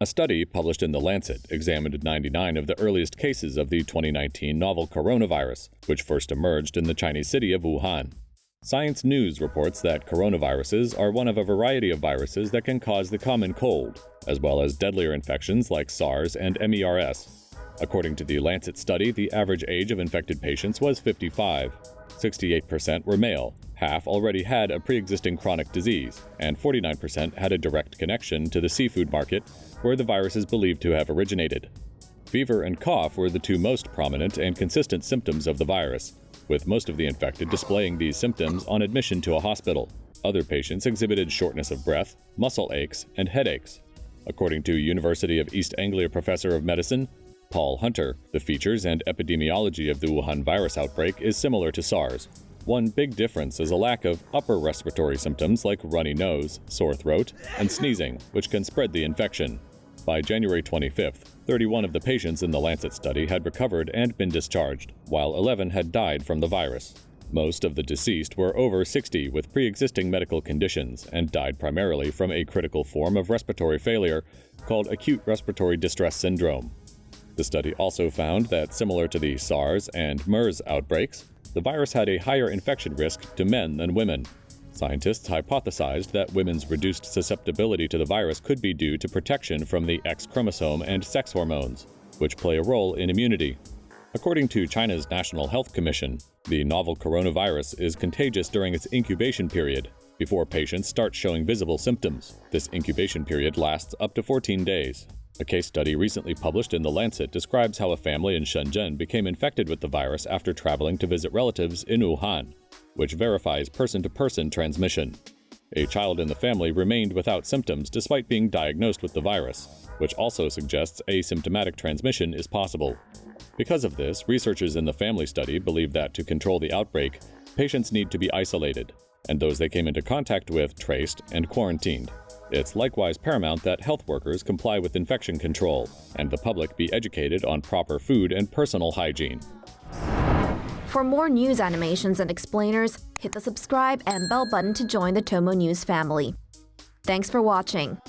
A study published in The Lancet examined 99 of the earliest cases of the 2019 novel coronavirus, which first emerged in the Chinese city of Wuhan. Science News reports that coronaviruses are one of a variety of viruses that can cause the common cold, as well as deadlier infections like SARS and MERS. According to the Lancet study, the average age of infected patients was 55. 68% were male, half already had a pre-existing chronic disease, and 49% had a direct connection to the seafood market, where the virus is believed to have originated. Fever and cough were the two most prominent and consistent symptoms of the virus, with most of the infected displaying these symptoms on admission to a hospital. Other patients exhibited shortness of breath, muscle aches, and headaches. According to University of East Anglia professor of medicine, Paul Hunter, the features and epidemiology of the Wuhan virus outbreak is similar to SARS. One big difference is a lack of upper respiratory symptoms like runny nose, sore throat, and sneezing, which can spread the infection. By January 25th, 31 of the patients in the Lancet study had recovered and been discharged, while 11 had died from the virus. Most of the deceased were over 60 with pre-existing medical conditions and died primarily from a critical form of respiratory failure called acute respiratory distress syndrome. The study also found that, similar to the SARS and MERS outbreaks, the virus had a higher infection risk to men than women. Scientists hypothesized that women's reduced susceptibility to the virus could be due to protection from the X chromosome and sex hormones, which play a role in immunity. According to China's National Health Commission, the novel coronavirus is contagious during its incubation period, before patients start showing visible symptoms. This incubation period lasts up to 14 days. A case study recently published in The Lancet describes how a family in Shenzhen became infected with the virus after traveling to visit relatives in Wuhan, which verifies person-to-person transmission. A child in the family remained without symptoms despite being diagnosed with the virus, which also suggests asymptomatic transmission is possible. Because of this, researchers in the family study believe that to control the outbreak, patients need to be isolated, and those they came into contact with traced and quarantined. It's likewise paramount that health workers comply with infection control, and the public be educated on proper food and personal hygiene. For more news animations and explainers, hit the subscribe and bell button to join the TomoNews family. Thanks for watching.